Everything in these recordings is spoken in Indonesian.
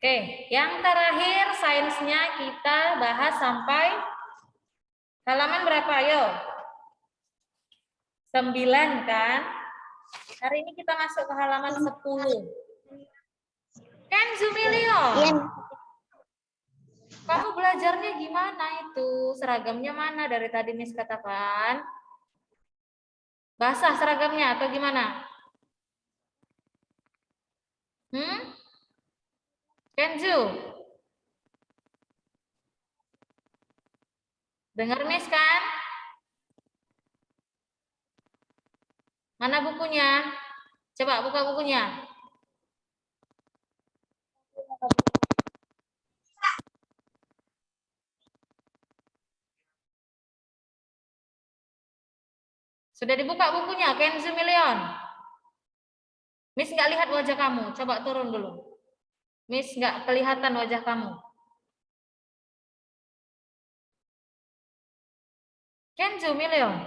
Oke, yang terakhir sainsnya kita bahas sampai halaman berapa? Ayo. 9 kan? Hari ini kita masuk ke halaman 10. Kenzo Milion. Kamu belajarnya gimana itu? Seragamnya mana dari tadi Miss katakan? Basah seragamnya atau gimana? Kenzo? Dengar Miss kan? Mana bukunya? Coba buka bukunya. Sudah dibuka bukunya, Kenzo Milion? Miss nggak lihat wajah kamu. Coba turun dulu. Miss nggak kelihatan wajah kamu. Kenzo Milion?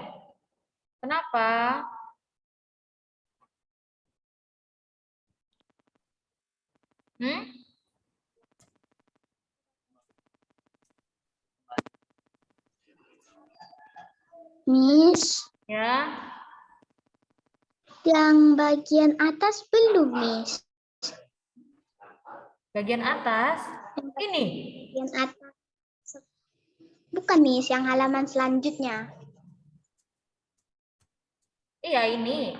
Kenapa? Miss. Ya. Yang bagian atas belum, Miss. Bagian atas? Ini? Bagian atas. Bukan, Miss, yang halaman selanjutnya. Iya, ini.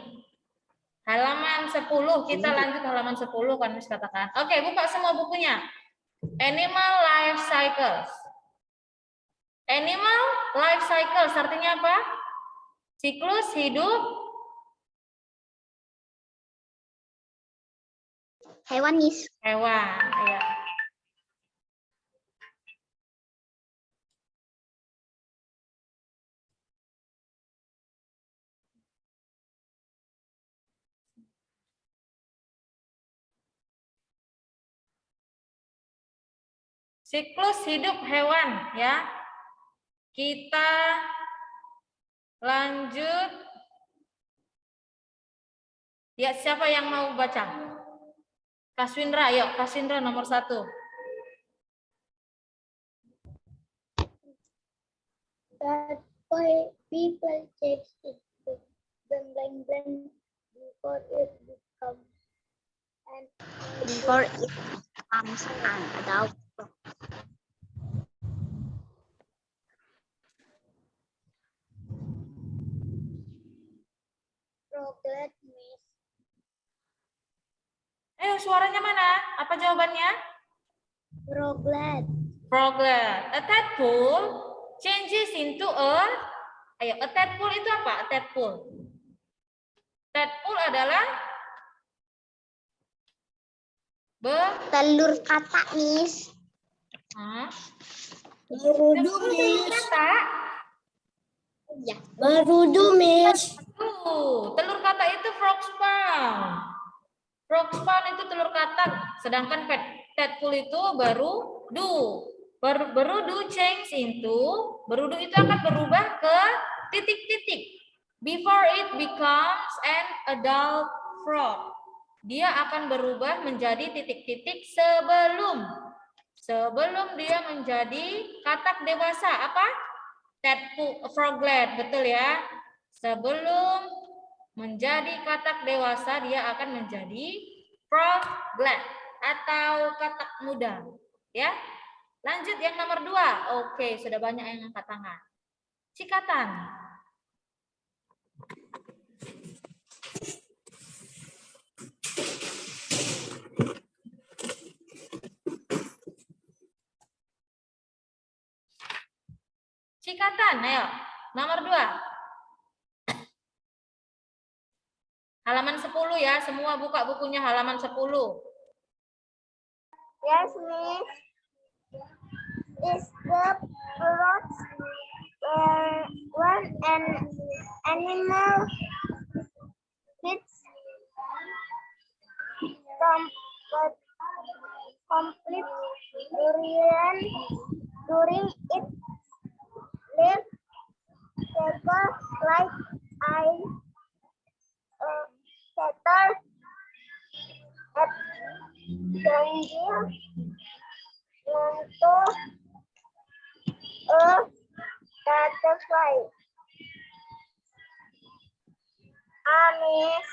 Halaman 10, kita lanjut halaman 10 kan Miss katakan. Oke, buka semua bukunya. Animal Life Cycles. Animal Life Cycles artinya apa? Siklus hidup hewan, Miss. Hewan, ya. Siklus hidup hewan, ya. Kita lanjut. Ya, siapa yang mau baca? Kaswindra, yuk. Kaswindra nomor 1. That why people change it to blank before it becomes an adult. Froglet, Miss. Suaranya mana? Apa jawabannya? Froglet. Froglet. A tadpole changes into a... Ayo, a tadpole itu apa? A tadpole. Tadpole adalah telur katak, Miss. Berudu, Miss. Katak? Ya, berudu, Miss. Telur katak itu frog spawn. Frog spawn itu telur katak, sedangkan tadpole itu berudu. Berudu change into, berudu itu akan berubah ke titik-titik. Before it becomes an adult frog. Dia akan berubah menjadi titik-titik sebelum dia menjadi katak dewasa. Apa? Tadpole, froglet, betul ya. Sebelum menjadi katak dewasa, dia akan menjadi froglet atau katak muda. Ya. Lanjut yang nomor 2. Oke, sudah banyak yang angkat tangan. Cikatan. Cikatan, ayo. Nomor 2. Halaman 10 ya, semua buka bukunya halaman 10. Yes, Miss. Is the frogs were an animal fits complete during its life cycle like settled at a butterfly. Anis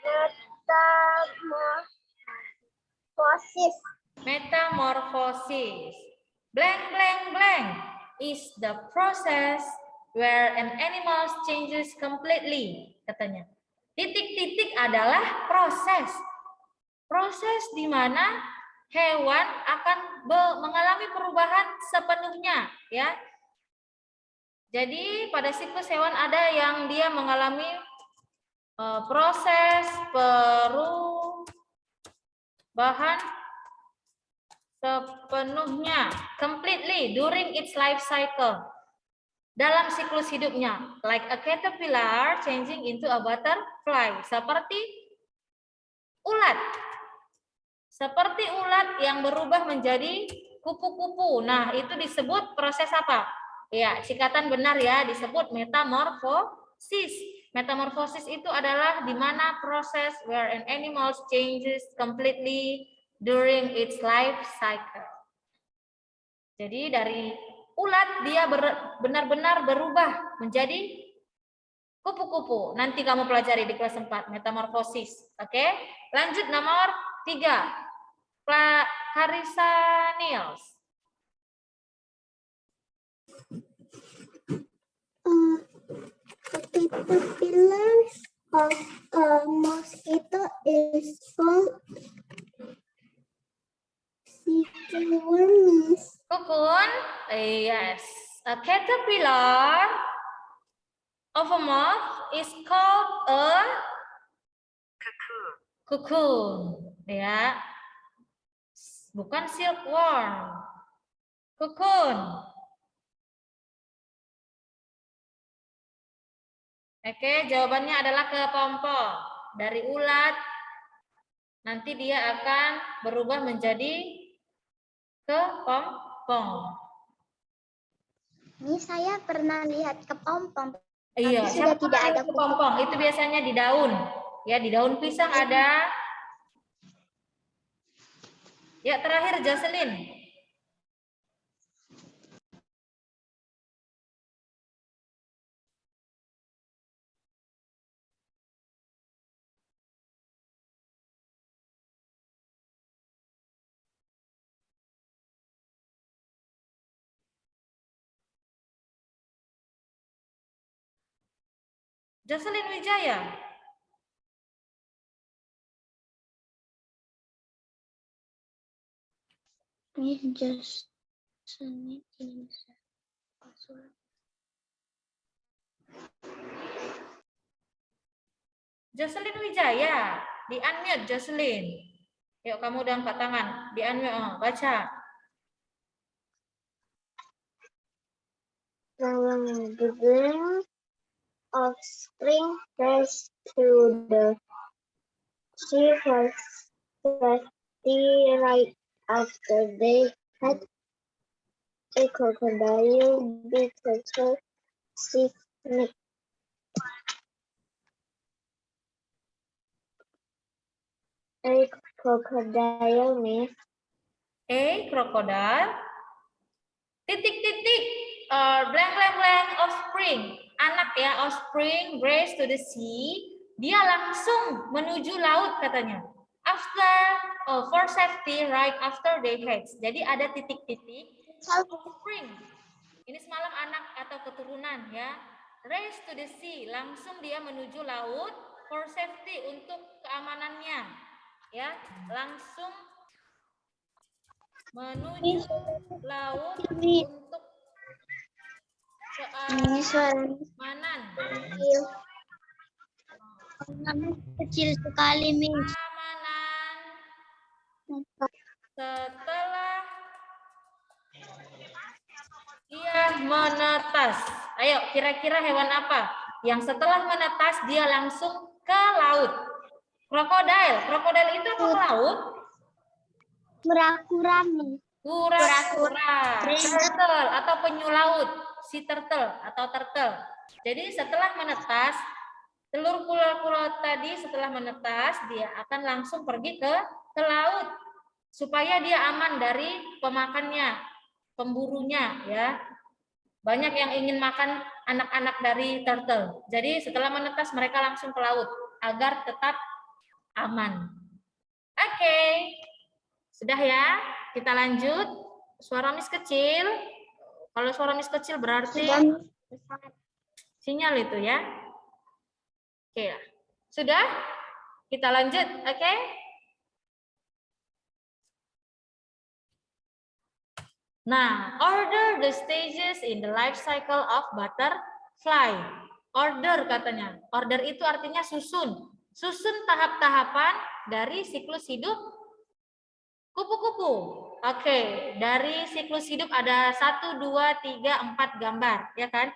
metamorphosis. Metamorphosis. Blank, blank, blank is the process where an animal changes completely, katanya. Titik-titik adalah proses. Proses di mana hewan akan mengalami perubahan sepenuhnya, ya. Jadi pada siklus hewan ada yang dia mengalami proses perubahan sepenuhnya, completely during its life cycle, dalam siklus hidupnya, like a caterpillar changing into a butterfly, seperti ulat. Seperti ulat yang berubah menjadi kupu-kupu. Nah, itu disebut proses apa? Ya, cikatan benar ya, disebut metamorphosis. Metamorphosis itu adalah di mana proses where an animal changes completely during its life cycle. Jadi dari ulat dia benar-benar berubah menjadi kupu-kupu. Nanti kamu pelajari di kelas 4, metamorfosis. Oke? Lanjut nomor 3. Clarissa Niels. Caterpillar of a mosquito is called silkworm. Cocoon, yes. A caterpillar of a moth is called a cocoon. Ya, bukan silkworm. Cocoon. Oke, jawabannya adalah kepompong. Dari ulat, nanti dia akan berubah menjadi kepompong. Ini saya pernah lihat kepompong. Iya, Sudah tidak ada kepompong. Itu biasanya di daun. Ya, di daun pisang ada. Ya, terakhir Jocelyn. Jocelyn Wijaya. Ini just Jocelyn Wijaya, di unmute Jocelyn. Yuk kamu udah angkat tangan, di unmute, baca. The beginning of spring first to the sea was right after they had a crocodile because of sea snake. A crocodile means A crocodile. Titik-titik. Blank blank blank offspring. Anak ya, offspring race to the sea. Dia langsung menuju laut katanya. After for safety right after they hatch. Jadi ada titik-titik. Offspring. Ini semalam anak atau keturunan ya. Race to the sea. Langsung dia menuju laut for safety untuk keamanannya. Ya, langsung menuju laut untuk keamanan. Kecil sekali, Miss. Keamanan. Setelah dia menetas. Ayo, kira-kira hewan apa yang setelah menetas dia langsung ke laut? Krokodil. Krokodil itu apa ke laut? Kura-kura, Miss. Kura-kura. Turtle atau penyu laut. Si turtle atau turtle. Jadi setelah menetas, Telur kura-kura tadi setelah menetas, dia akan langsung pergi ke laut supaya dia aman dari pemakannya, pemburunya ya. Banyak yang ingin makan anak-anak dari turtle. Jadi setelah menetas mereka langsung ke laut agar tetap aman. Oke. Sudah ya? Kita lanjut. Suara Miss kecil. Kalau suara Miss kecil berarti sinyal itu ya. Oke. Sudah? Kita lanjut, oke? Nah, order the stages in the life cycle of butterfly. Order katanya. Order itu artinya susun. Susun tahap-tahapan dari siklus hidup kupu-kupu. Oke, dari siklus hidup ada 1, 2, 3, 4 gambar, ya kan?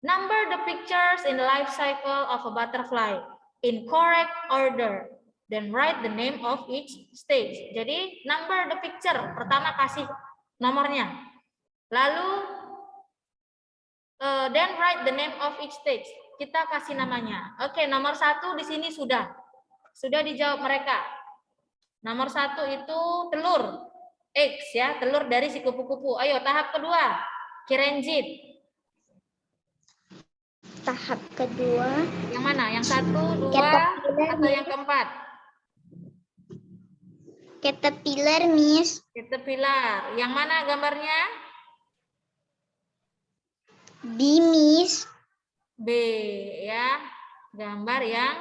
Number the pictures in the life cycle of a butterfly in correct order. Then write the name of each stage. Jadi number the picture. Pertama kasih nomornya. Lalu then write the name of each stage. Kita kasih namanya. Oke, nomor 1 di sini sudah dijawab mereka. Nomor 1 itu telur. Eggs ya, telur dari si kupu-kupu. Ayo tahap kedua. Kirenjit. Tahap kedua. Yang mana? Yang 1, 2, atau yang keempat? Caterpillar, Miss. Caterpillar. Yang mana gambarnya? B, Miss. B ya. Gambar yang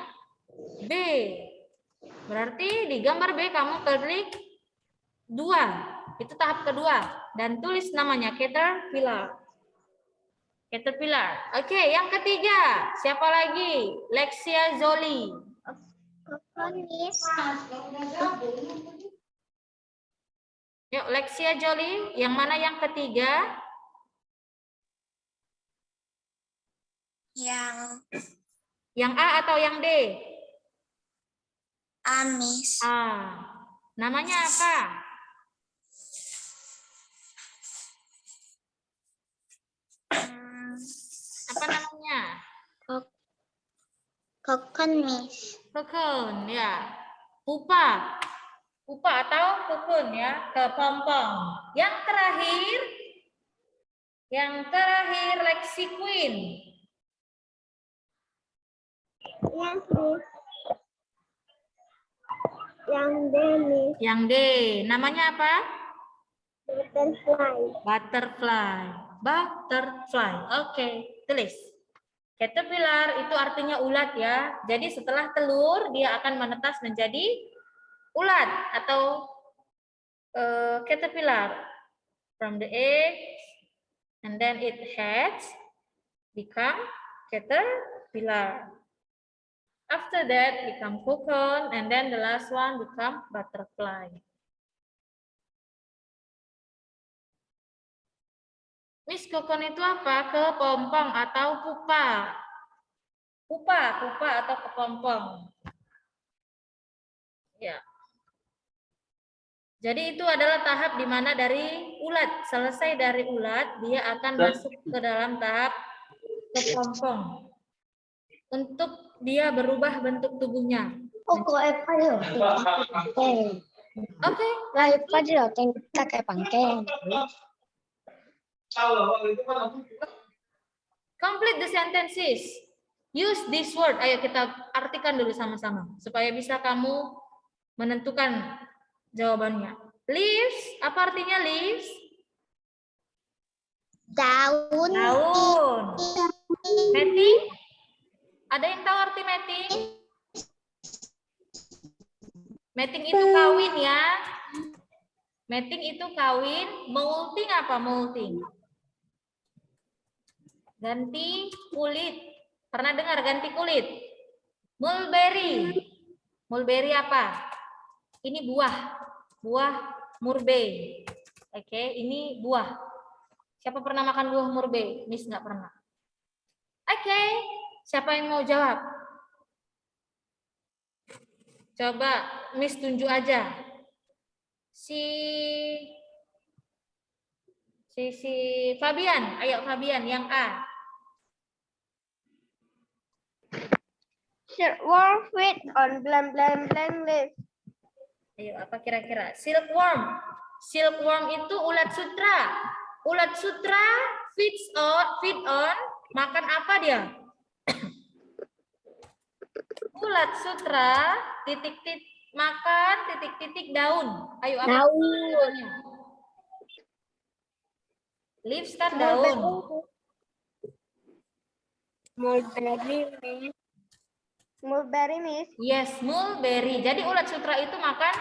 B. Berarti di gambar B kamu klik 2. Itu tahap kedua. Dan tulis namanya Caterpillar. Caterpillar. Oke, yang ketiga. Siapa lagi? Lexia Zoli. Miss. Yuk, Lexia Jolie. Yang mana yang ketiga? Yang A atau yang D? A, Miss. A. Namanya apa? Apa namanya? Cocoon, Miss. Cocoon, ya. Pupa. Pupa atau cocoon ya. Kepompong. Yang terakhir Lexi Queen. Yes, Miss. Yang D, Miss. Yang D. Namanya apa? Butterfly. Butterfly. Oke, tulis. Caterpillar itu artinya ulat ya. Jadi setelah telur dia akan menetas menjadi ulat atau caterpillar. From the egg and then it hatch become caterpillar. After that become cocoon and then the last one become butterfly. Miss, cocoon itu apa? Kepompong atau pupa? Pupa atau kepompong. Ya. Jadi itu adalah tahap di mana dari ulat, selesai dari ulat, dia akan masuk ke dalam tahap kepompong. Untuk dia berubah bentuk tubuhnya. Oke. Complete the sentences. Use this word. Ayo kita artikan dulu sama-sama supaya bisa kamu menentukan jawabannya. Leaves, apa artinya leaves? Daun. Mating? Ada yang tahu arti mating? Mating itu kawin ya. Mating itu kawin. Molting apa molting? Ganti kulit. Pernah dengar ganti kulit? Mulberry. Mulberry apa? Ini buah. Buah murbei. Oke, ini buah. Siapa pernah makan buah murbei? Miss nggak pernah. Oke, siapa yang mau jawab? Coba Miss tunjuk aja. Si Fabian, ayo Fabian yang A. Silkworm feed on blank blank blank leaf. Ayo, apa kira-kira? Silkworm. Silkworm itu ulat sutra. Ulat sutra feed on makan apa dia? Ulat sutra makan daun. Ayo, apa jawabannya? Leaves kan daun. Mulberry, mulberry, Miss. Yes, mulberry. Jadi ulat sutra itu makan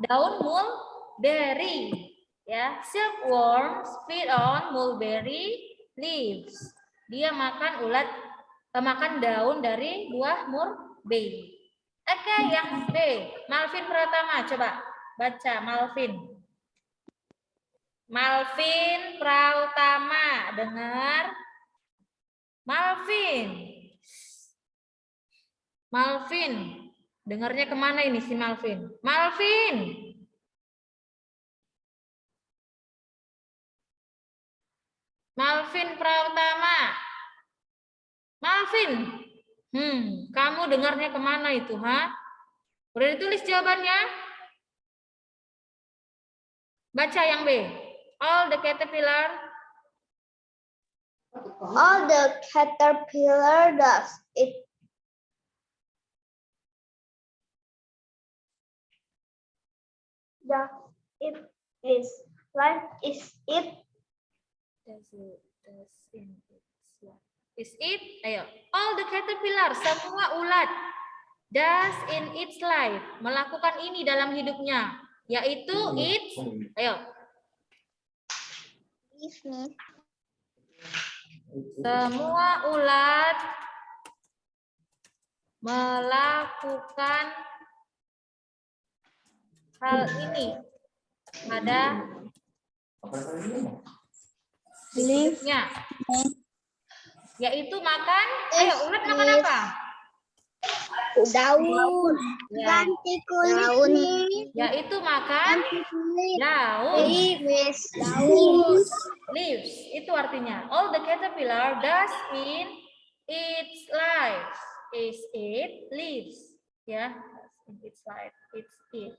daun mulberry. Ya, silkworms feed on mulberry leaves. Dia makan makan daun dari buah mulberry. Oke, yang B. Malvin Pratama, coba baca Malvin. Malvin Pratama, dengar. Malvin. Malvin. Dengarnya kemana ini si Malvin? Malvin. Malvin Pratama. Malvin. Kamu dengarnya kemana itu, ha? Udah ditulis jawabannya? Baca yang B. All the caterpillar does it. It is life is it. Is it? Ayo. All the caterpillar, semua ulat. Does in its life, melakukan ini dalam hidupnya, yaitu its. Ayo. Semua ulat melakukan hal ini pada hidupnya, yaitu makan. Ayo, ulat makan apa? Daun. Ya. Ganti kulit. Yaitu makan daun. Leaves. Itu artinya all the caterpillar does in its life is it leaves. Ya, in its life it's it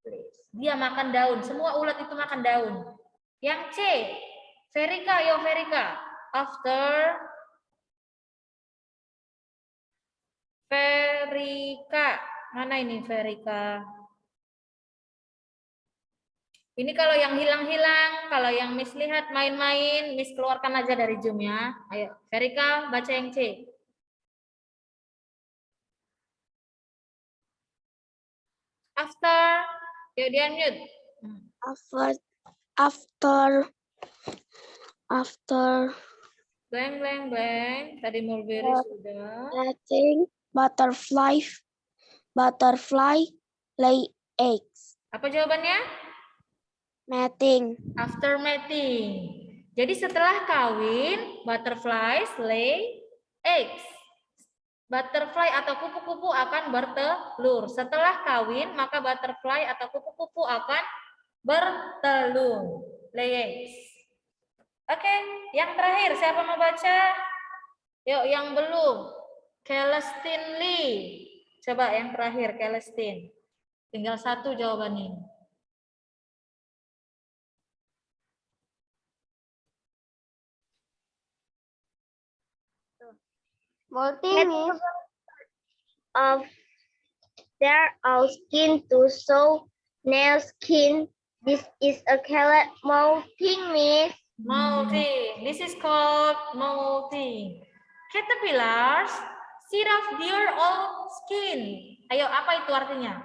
leaves. Dia makan daun. Semua ulat itu makan daun. Yang C. Verika, yo Verika. After Verika. Mana ini Verika? Ini kalau yang hilang-hilang, kalau yang Miss lihat main-main, Miss keluarkan aja dari Zoom ya. Ayo, Verika baca yang C. After, yuk dia unmute. After Blank. Tadi mulberry sudah. letting butterfly lay eggs. Apa jawabannya? Mating. After mating. Jadi setelah kawin, butterflies lay eggs. Butterfly atau kupu-kupu akan bertelur. Setelah kawin, maka butterfly atau kupu-kupu akan bertelur. Lay eggs. Oke, yang terakhir siapa mau baca? Yuk, yang belum. Celestine Lee. Coba yang terakhir, Celestine. Tinggal satu jawabannya. Molting of their own skin to show nail skin. This is a called molting, Miss. Molting. This is called molting. Caterpillars shed off their old skin. Ayo, apa itu artinya?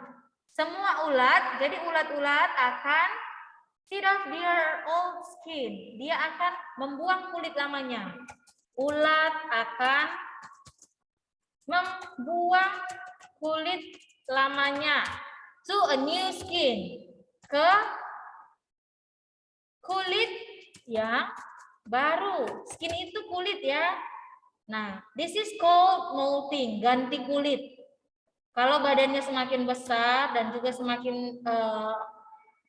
Semua ulat, jadi ulat-ulat akan shed off their old skin. Dia akan membuang kulit lamanya. Ulat akan membuang kulit lamanya to a new skin, ke kulit yang baru. Skin itu kulit ya. Nah, this is called molting, ganti kulit. Kalau badannya semakin besar dan juga semakin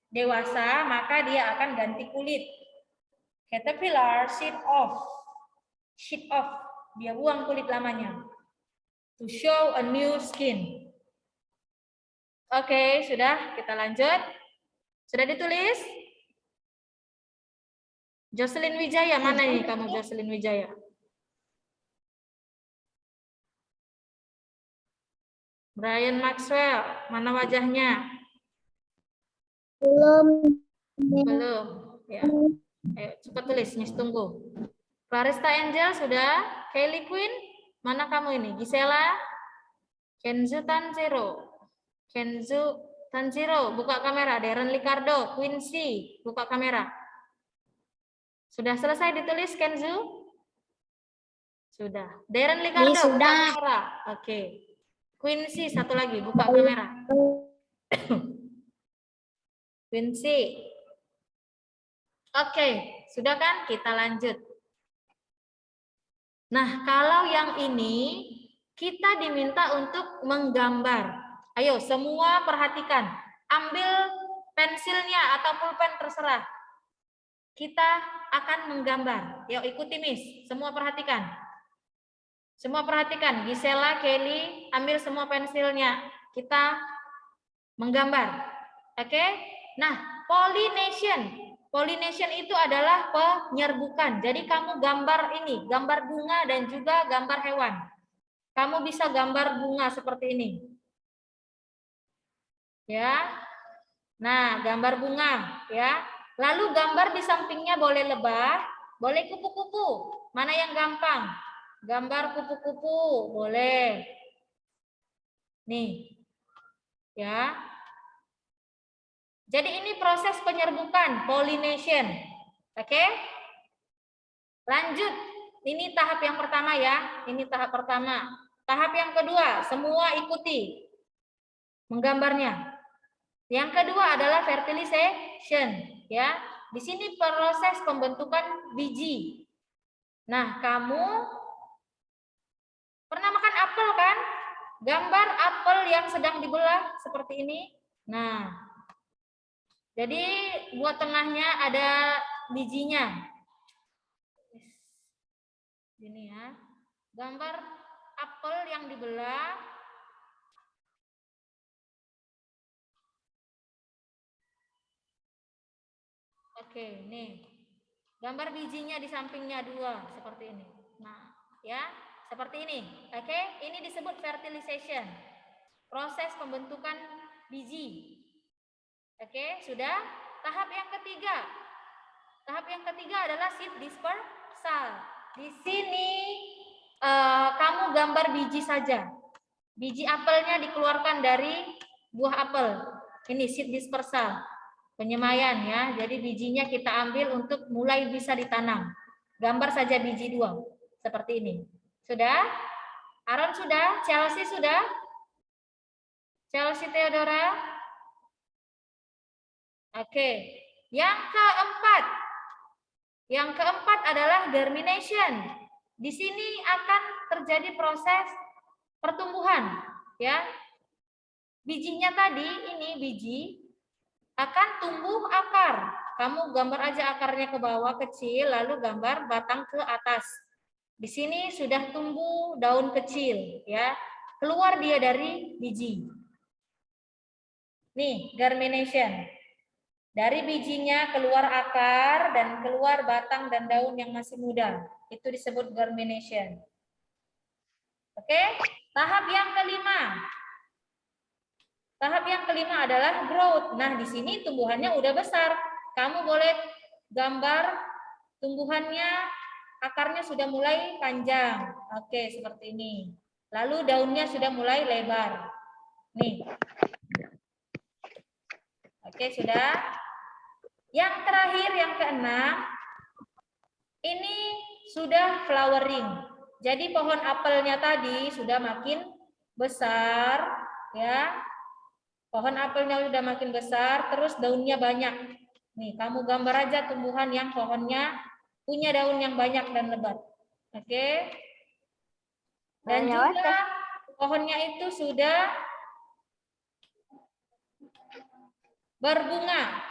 dewasa, maka dia akan ganti kulit. Caterpillar shed off, dia buang kulit lamanya. To show a new skin. Oke, sudah, kita lanjut. Sudah ditulis? Jocelyn Wijaya, mana nih kamu Jocelyn Wijaya? Brian Maxwell, mana wajahnya? Belum. Belum. Ya. Ayo, cepat tulis, Miss tunggu. Clarista Angel sudah. Kelly Quinn, mana kamu ini? Gisela, Kenzo Tanjiro. Kenzo Tanjiro, buka kamera. Darren Ricardo, Quincy, buka kamera. Sudah selesai ditulis Kenzo? Sudah. Darren Ricardo, buka kamera. Oke. Quincy, satu lagi, buka kamera. Quincy. Oke, sudah kan? Kita lanjut. Nah, kalau yang ini kita diminta untuk menggambar. Ayo, semua perhatikan. Ambil pensilnya atau pulpen terserah. Kita akan menggambar. Yuk, ikuti Miss. Semua perhatikan. Semua perhatikan. Gisela, Kelly, ambil semua pensilnya. Kita menggambar. Oke? Nah, pollination. Pollination itu adalah penyerbukan. Jadi kamu gambar ini, gambar bunga dan juga gambar hewan. Kamu bisa gambar bunga seperti ini. Ya. Nah, gambar bunga, ya. Lalu gambar di sampingnya boleh lebah, boleh kupu-kupu. Mana yang gampang? Gambar kupu-kupu, boleh. Nih. Ya. Jadi ini proses penyerbukan, pollination. Oke? Lanjut. Ini tahap yang pertama ya. Ini tahap pertama. Tahap yang kedua, semua ikuti menggambarnya. Yang kedua adalah fertilization, ya. Di sini proses pembentukan biji. Nah, kamu pernah makan apel kan? Gambar apel yang sedang dibelah seperti ini. Nah, jadi buat tengahnya ada bijinya. Ini ya. Gambar apel yang dibelah. Oke, nih. Gambar bijinya di sampingnya dua seperti ini. Nah, ya, seperti ini. Oke, ini disebut fertilization. Proses pembentukan biji. Oke, sudah. Tahap yang ketiga. Tahap yang ketiga adalah seed dispersal. Di sini kamu gambar biji saja. Biji apelnya dikeluarkan dari buah apel. Ini seed dispersal. Penyemaian ya. Jadi bijinya kita ambil untuk mulai bisa ditanam. Gambar saja biji dua. Seperti ini. Sudah? Aaron sudah? Chelsea sudah? Chelsea Theodora? Oke. Yang keempat. Yang keempat adalah germination. Di sini akan terjadi proses pertumbuhan, ya. Bijinya tadi ini biji akan tumbuh akar. Kamu gambar aja akarnya ke bawah kecil, lalu gambar batang ke atas. Di sini sudah tumbuh daun kecil, ya. Keluar dia dari biji. Nih, germination. Dari bijinya keluar akar dan keluar batang dan daun yang masih muda. Itu disebut germination. Oke, tahap yang kelima. Tahap yang kelima adalah growth. Nah, di sini tumbuhannya udah besar. Kamu boleh gambar tumbuhannya, akarnya sudah mulai panjang. Oke, seperti ini. Lalu daunnya sudah mulai lebar. Nih. Oke, sudah. Yang terakhir, yang keenam, ini sudah flowering. Jadi pohon apelnya tadi sudah makin besar, ya. Pohon apelnya sudah makin besar, terus daunnya banyak. Nih, kamu gambar aja tumbuhan yang pohonnya punya daun yang banyak dan lebat. Oke. Dan juga pohonnya itu sudah berbunga.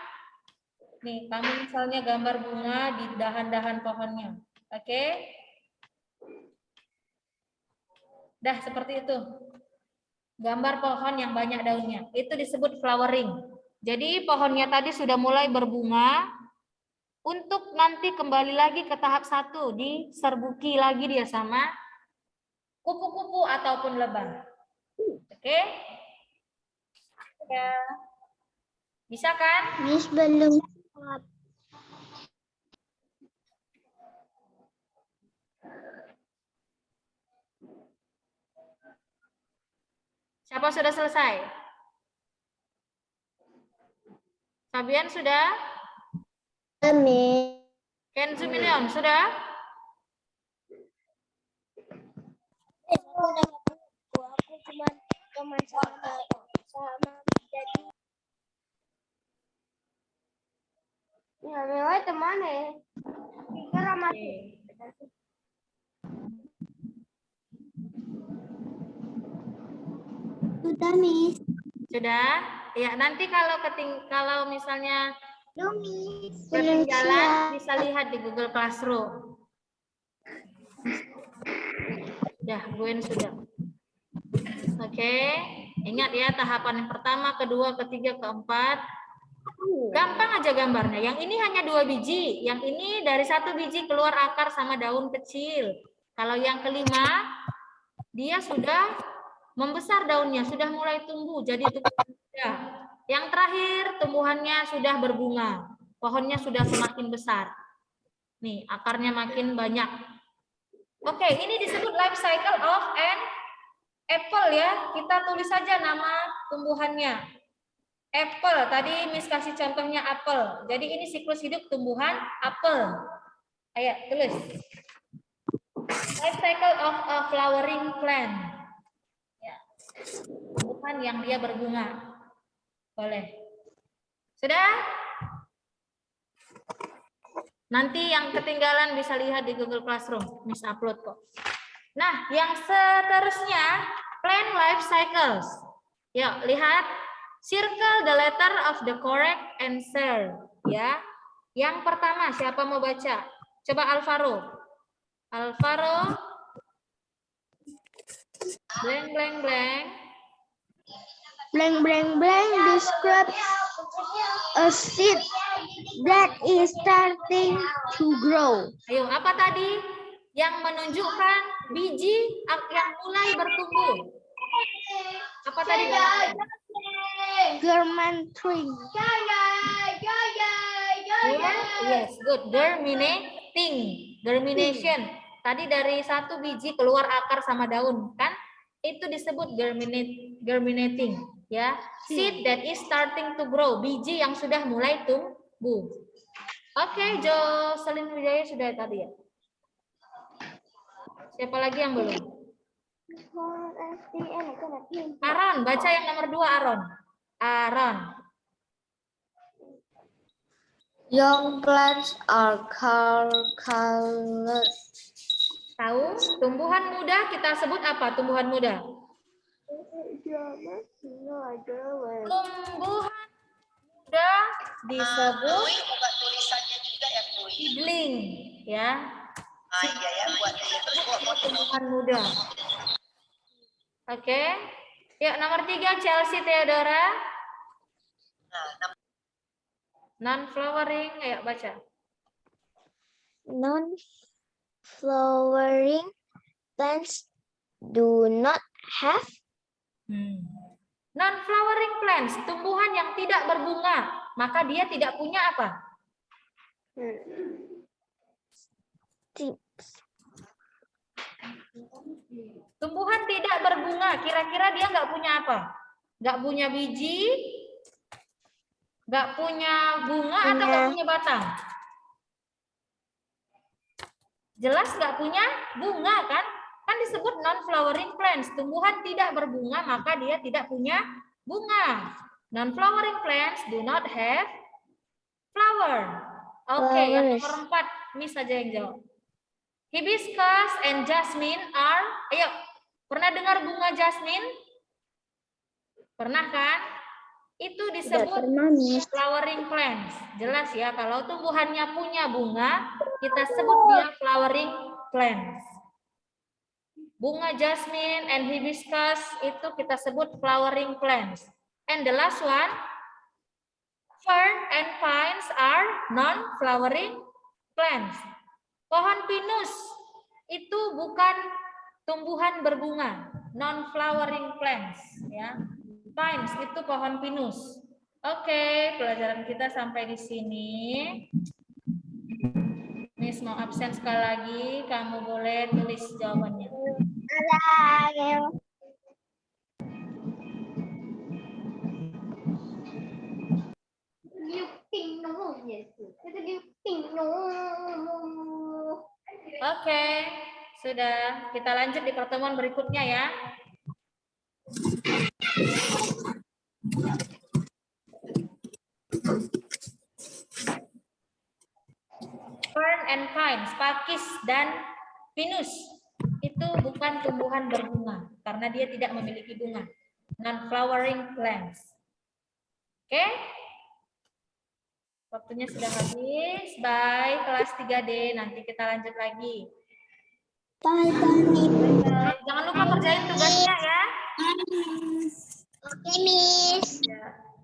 Nih, kamu misalnya gambar bunga di dahan-dahan pohonnya. Oke? Dah seperti itu. Gambar pohon yang banyak daunnya. Itu disebut flowering. Jadi pohonnya tadi sudah mulai berbunga. Untuk nanti kembali lagi ke tahap 1, diserbuki lagi dia sama kupu-kupu ataupun lebah. Oke? Ya. Bisa kan? Miss belum. Siapa sudah selesai? Fabian sudah? Miss. Kenzo Milion sudah? Aku cuma sama jadi. Ya, mewah teman Pikir sama Sudah, Miss. Sudah? Ya, nanti kalau misalnya Belum, Miss. ketinggalan bisa lihat di Google Classroom. Ya, Gwen sudah. Oke, ingat ya tahapan yang pertama, kedua, ketiga, keempat. Gampang aja gambarnya. Yang ini hanya 2 biji, yang ini dari 1 biji keluar akar sama daun kecil. Kalau yang kelima, dia sudah membesar daunnya, sudah mulai tumbuh jadi tumbuhan muda. Yang terakhir, tumbuhannya sudah berbunga, pohonnya sudah semakin besar. Nih, akarnya makin banyak. Oke, ini disebut life cycle of an apple ya. Kita tulis saja nama tumbuhannya. Apple, tadi Miss kasih contohnya apel. Jadi ini siklus hidup tumbuhan apel. Ayo, tulis. Life cycle of a flowering plant. Ya. Tumbuhan yang dia berbunga. Boleh. Sudah? Nanti yang ketinggalan bisa lihat di Google Classroom. Miss upload kok. Nah, yang seterusnya, plant life cycles. Yuk, lihat. Circle the letter of the correct answer. Ya. Yang pertama, siapa mau baca? Coba Alvaro. Alvaro. Blank, blank, blank. Blank, blank, blank describes a seed that is starting to grow. Ayo, apa tadi? Yang menunjukkan biji yang mulai bertumbuh. Apa tadi? Germinating. Yes, good. Germinating. Germination. Tadi dari 1 biji keluar akar sama daun, kan? Itu disebut germinating, ya. Seed that is starting to grow. Biji yang sudah mulai tumbuh. Oke, Jocelyn Wijaya sudah tadi ya. Siapa lagi yang belum? Aaron, baca yang nomor 2, Aaron. Aaron. Young plants are colored. Tahu? Tumbuhan muda kita sebut apa? Tumbuhan muda. Tumbuhan muda disebut seedling, ya. Tumbuhan muda. Oke. Yuk, nomor 3, Chelsea Theodora. Non-flowering, ayo baca. Non-flowering plants do not have. Non-flowering plants, tumbuhan yang tidak berbunga, maka dia tidak punya apa? Tumbuhan tidak berbunga, kira-kira dia nggak punya apa? Nggak punya biji, nggak punya bunga, atau nggak punya batang? Jelas nggak punya bunga kan? Kan disebut non-flowering plants. Tumbuhan tidak berbunga, maka dia tidak punya bunga. Non-flowering plants do not have flower. Oke, yang nomor 4, Miss saja yang jawab. Hibiscus and jasmine are, ayo, pernah dengar bunga jasmine? Pernah kan? Itu disebut flowering plants. Jelas ya, kalau tumbuhannya punya bunga, kita sebut dia flowering plants. Bunga jasmine and hibiscus itu kita sebut flowering plants. And the last one, fern and pines are non-flowering plants. Pohon pinus itu bukan tumbuhan berbunga, non-flowering plants, ya. Pines itu pohon pinus. Oke, pelajaran kita sampai di sini. Miss mau absen sekali lagi, kamu boleh tulis jawabannya. Oke, sudah. Kita lanjut di pertemuan berikutnya ya. Fern and pines, pakis dan pinus itu bukan tumbuhan berbunga karena dia tidak memiliki bunga. Non-flowering plants. Oke? Waktunya sudah habis. Bye kelas 3D. Nanti kita lanjut lagi. Bye, Miss. Jangan lupa kerjain tugasnya ya. Oke, Miss.